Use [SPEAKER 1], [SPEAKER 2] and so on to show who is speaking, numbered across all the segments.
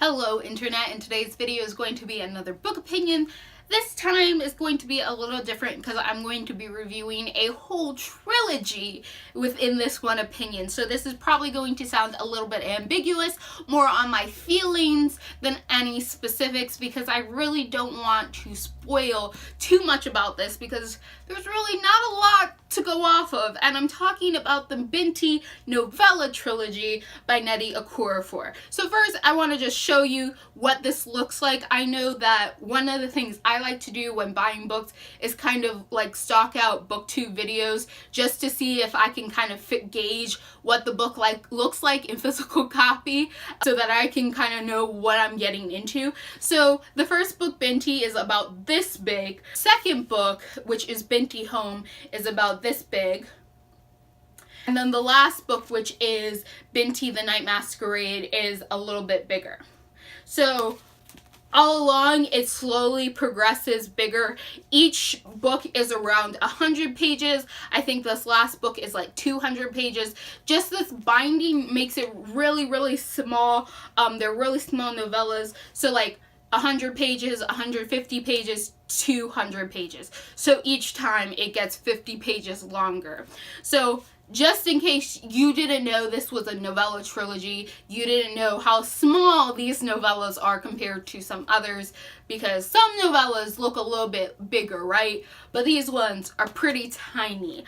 [SPEAKER 1] Hello Internet, and today's video is going to be another book opinion. This time is going to be a little different because I'm going to be reviewing a whole trilogy within this one opinion. So this is probably going to sound a little bit ambiguous, more on my feelings than any specifics, because I really don't want to spoil too much about this because there's really not a lot to go off of. And I'm talking about the Binti novella trilogy by Nnedi Okorafor. So first, I want to just show you what this looks like. I know that one of the things I like to do when buying books is kind of like stock out booktube videos just to see if I can kind of gauge what the book looks like in physical copy, so that I can kind of know what I'm getting into. So the first book, Binti, is about this big. Second book, which is Binti Home, is about this big. And then the last book, which is Binti the Night Masquerade, is a little bit bigger. So all along, it slowly progresses bigger. Each book is around 100 pages. I think this last book is like 200 pages. Just this binding makes it really, really small. They're really small novellas. So like 100 pages, 150 pages, 200 pages. So each time it gets 50 pages longer. So just in case you didn't know this was a novella trilogy, you didn't know how small these novellas are compared to some others, because some novellas look a little bit bigger, right? But these ones are pretty tiny.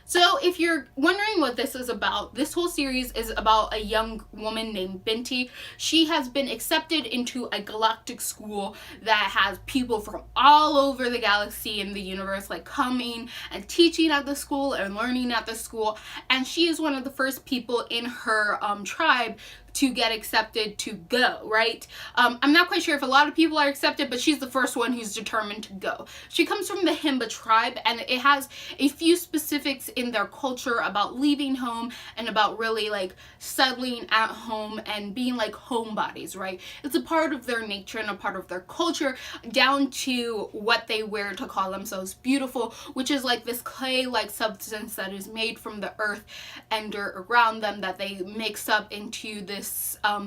[SPEAKER 1] So if you're wondering what this is about, this whole series is about a young woman named Binti. She has been accepted into a galactic school that has people from all over the galaxy and the universe like coming and teaching at the school and learning at the school. And she is one of the first people in her tribe to get accepted to go, right? I'm not quite sure if a lot of people are accepted, but she's the first one who's determined to go. She comes from the Himba tribe, and it has a few specifics in their culture about leaving home and about really like settling at home and being like homebodies, right? It's a part of their nature and a part of their culture, down to what they wear to call themselves beautiful, which is like this clay-like substance that is made from the earth and dirt around them that they mix up into this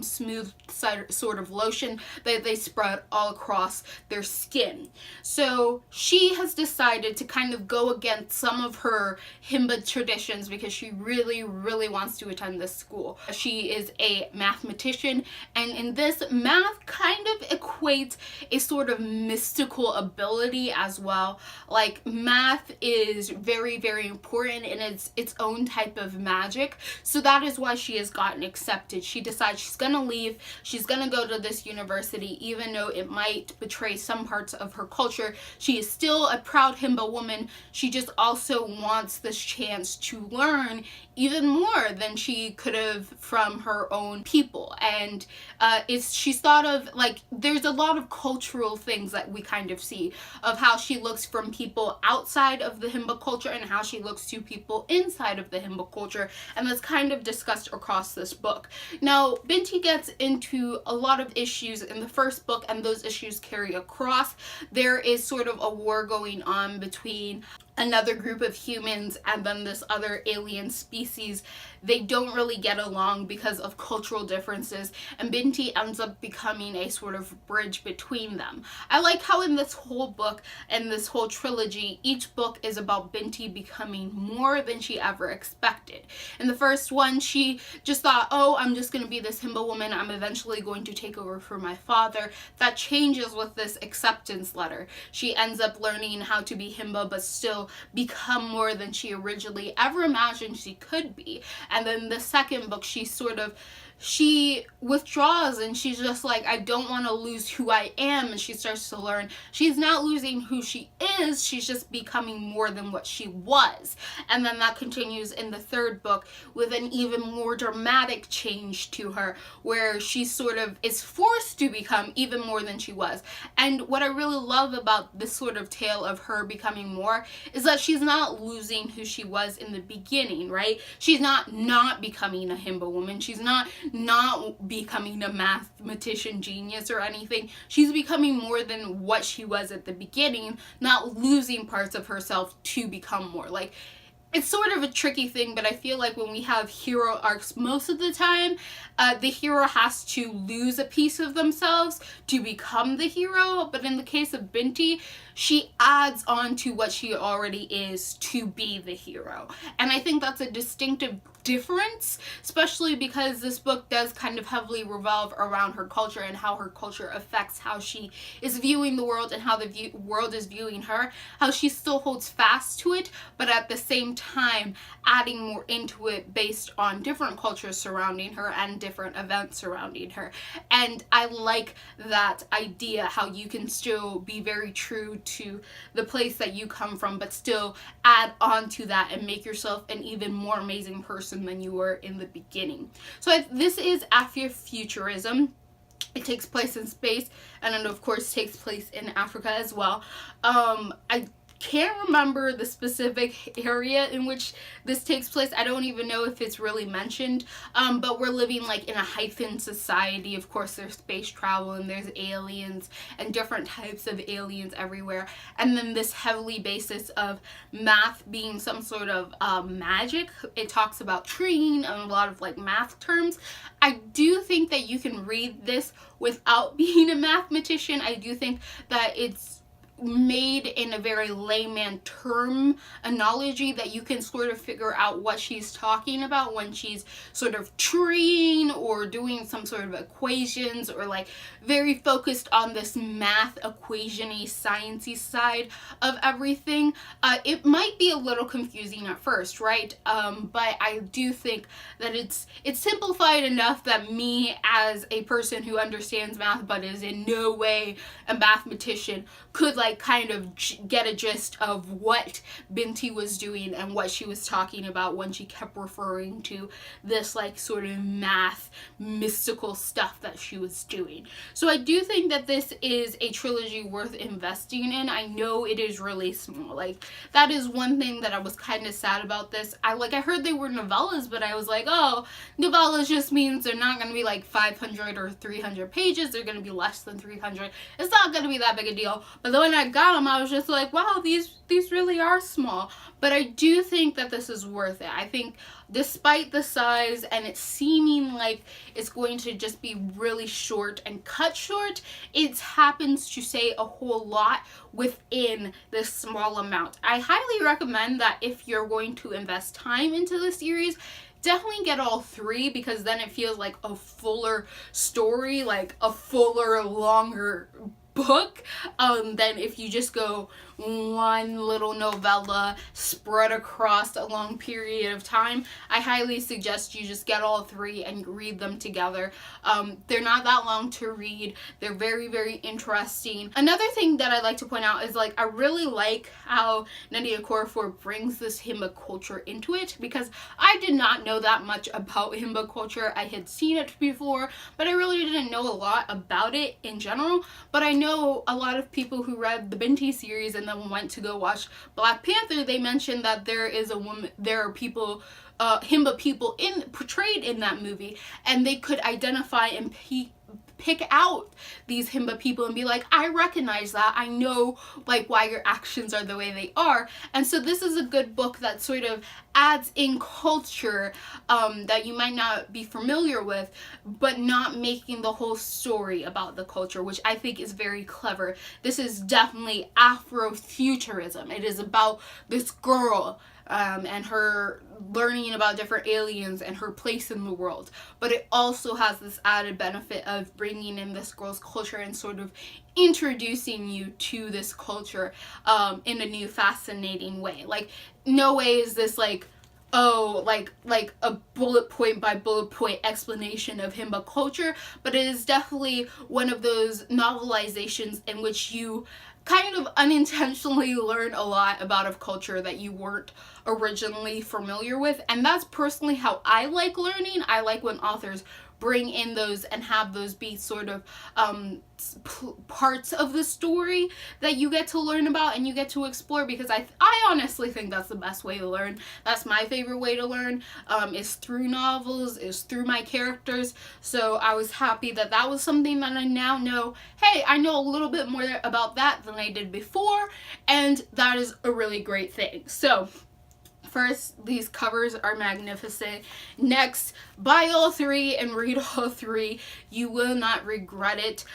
[SPEAKER 1] smooth sort of lotion that they spread all across their skin. So she has decided to kind of go against some of her Himba traditions because she really, really wants to attend this school. She is a mathematician, and in this, math kind of equates a sort of mystical ability as well. Like, math is very, very important in its own type of magic. So that is why she has gotten accepted. She decides she's gonna leave. She's gonna go to this university, even though it might betray some parts of her culture. She is still a proud Himba woman. She just also wants this chance to learn even more than she could have from her own people. And she's thought of, like, there's a lot of cultural things that we kind of see of how she looks from people outside of the Himba culture and how she looks to people inside of the Himba culture, and that's kind of discussed across this book. Now, Binti gets into a lot of issues in the first book, and those issues carry across. There is sort of a war going on between another group of humans and then this other alien species. They don't really get along because of cultural differences, and Binti ends up becoming a sort of bridge between them. I like how in this whole book and this whole trilogy, each book is about Binti becoming more than she ever expected. In the first one, she just thought, oh, I'm just going to be this Himba woman. I'm eventually going to take over for my father. That changes with this acceptance letter. She ends up learning how to be Himba, but still become more than she originally ever imagined she could be. And then the second book, she withdraws and she's just like, I don't want to lose who I am, and she starts to learn she's not losing who she is, she's just becoming more than what she was. And then that continues in the third book with an even more dramatic change to her, where she sort of is forced to become even more than she was. And what I really love about this sort of tale of her becoming more is that she's not losing who she was in the beginning, right? She's not becoming a Himba woman. She's not becoming a mathematician genius or anything. She's becoming more than what she was at the beginning, not losing parts of herself to become more. Like, it's sort of a tricky thing, but I feel like when we have hero arcs most of the time, the hero has to lose a piece of themselves to become the hero. But in the case of Binti, she adds on to what she already is to be the hero. And I think that's a distinctive difference, especially because this book does kind of heavily revolve around her culture and how her culture affects how she is viewing the world and how the world is viewing her, how she still holds fast to it, but at the same time adding more into it based on different cultures surrounding her and different events surrounding her. And I like that idea, how you can still be very true to the place that you come from, but still add on to that and make yourself an even more amazing person than you were in the beginning. So this is Afrofuturism. It takes place in space, and then of course takes place in Africa as well. I can't remember the specific area in which this takes place. I don't even know if it's really mentioned, but we're living like in a heightened society. Of course there's space travel and there's aliens and different types of aliens everywhere, and then this heavily basis of math being some sort of magic. It talks about treeing and a lot of like math terms. I do think that you can read this without being a mathematician. I do think that it's made in a very layman term analogy that you can sort of figure out what she's talking about when she's sort of treeing or doing some sort of equations, or like very focused on this math equation-y sciencey side of everything. It might be a little confusing at first, right? But I do think that it's simplified enough that me as a person who understands math but is in no way a mathematician could like kind of get a gist of what Binti was doing and what she was talking about when she kept referring to this like sort of math mystical stuff that she was doing. So I do think that this is a trilogy worth investing in. I know it is really small. Like that is one thing that I was kind of sad about this. I heard they were novellas, but I was like, oh, novellas just means they're not going to be like 500 or 300 pages. They're going to be less than 300. It's not going to be that big a deal. But then when I got them, I was just like, wow, these really are small. But I do think that this is worth it. I think despite the size and it seeming like it's going to just be really short and cut short, it happens to say a whole lot within this small amount. I highly recommend that if you're going to invest time into the series, definitely get all three, because then it feels like a fuller story, like a fuller, longer book than if you just go one little novella spread across a long period of time. I highly suggest you just get all three and read them together. They're not that long to read. They're very, very interesting. Another thing that I'd like to point out is like I really like how Nnedi Okorafor brings this Himba culture into it, because I did not know that much about Himba culture. I had seen it before, but I really didn't know a lot about it in general. But I know a lot of people who read the Binti series and then went to go watch Black Panther, they mentioned that there are people, Himba people portrayed in that movie, and they could identify and pick out these Himba people and be like, I recognize that. I know like why your actions are the way they are. And so this is a good book that sort of adds in culture that you might not be familiar with, but not making the whole story about the culture, which I think is very clever. This is definitely Afrofuturism. It is about this girl and her learning about different aliens and her place in the world. But it also has this added benefit of bringing in this girl's culture and sort of introducing you to this culture in a new fascinating way. Like, no way is this like, oh, like a bullet point by bullet point explanation of Himba culture, but it is definitely one of those novelizations in which you kind of unintentionally learn a lot about a culture that you weren't originally familiar with. And that's personally how I like learning. I like when authors bring in those and have those be sort of parts of the story that you get to learn about and you get to explore, because I honestly think that's the best way to learn. That's my favorite way to learn, is through novels, is through my characters. So I was happy that that was something that I now know, hey, I know a little bit more about that than I did before, and that is a really great thing. So First, these covers are magnificent. Next, buy all three and read all three. You will not regret it.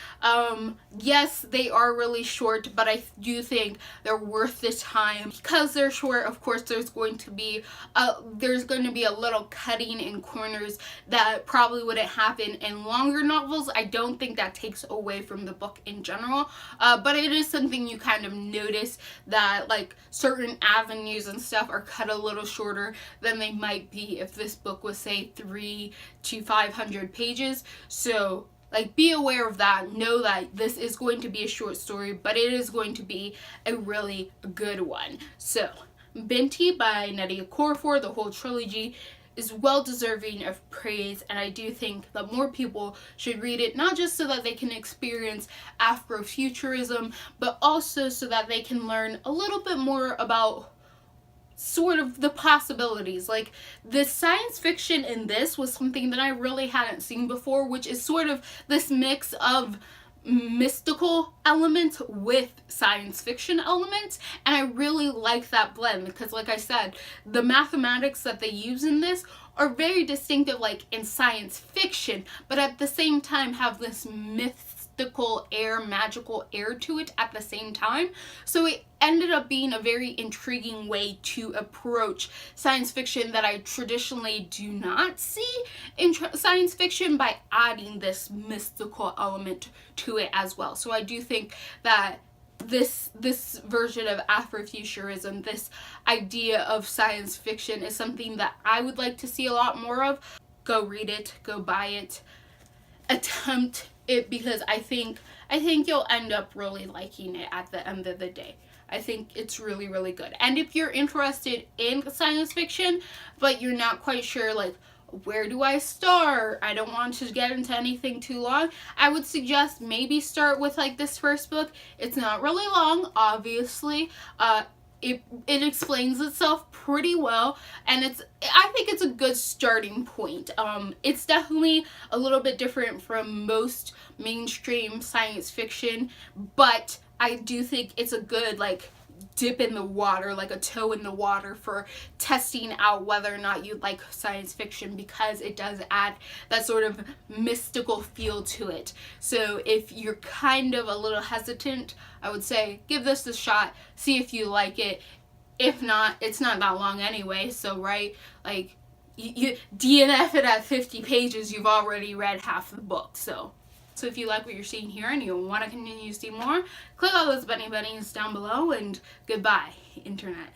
[SPEAKER 1] Yes, they are really short, but I do think they're worth the time. Because they're short, of course, there's going to be a little cutting in corners that probably wouldn't happen in longer novels. I don't think that takes away from the book in general, but it is something you kind of notice, that like certain avenues and stuff are cut a little shorter than they might be if this book was, say, 300 to 500 pages. So like, be aware of that. Know that this is going to be a short story, but it is going to be a really good one. So, Binti by Nnedi Okorafor, the whole trilogy, is well deserving of praise, and I do think that more people should read it, not just so that they can experience Afrofuturism, but also so that they can learn a little bit more about sort of the possibilities. Like, the science fiction in this was something that I really hadn't seen before, which is sort of this mix of mystical elements with science fiction elements, and I really like that blend, because like I said, the mathematics that they use in this are very distinctive, like in science fiction, but at the same time have this mystical air, magical air to it at the same time. So it ended up being a very intriguing way to approach science fiction that I traditionally do not see in science fiction, by adding this mystical element to it as well. So I do think that this version of Afrofuturism, this idea of science fiction, is something that I would like to see a lot more of. Go read it, go buy it, attempt it, because I think you'll end up really liking it at the end of the day. I think it's really, really good. And if you're interested in science fiction, but you're not quite sure, like, where do I start? I don't want to get into anything too long. I would suggest maybe start with like this first book. It's not really long, obviously. It explains itself pretty well, and I think it's a good starting point. It's definitely a little bit different from most mainstream science fiction, but I do think it's a good, like, dip in the water, like a toe in the water for testing out whether or not you like science fiction, because it does add that sort of mystical feel to it. So if you're kind of a little hesitant, I would say give this a shot, see if you like it. If not, it's not that long anyway, so right, like, you DNF it at 50 pages, you've already read half the book. So if you like what you're seeing here and you want to continue to see more, click all those bunnies down below, and goodbye, Internet.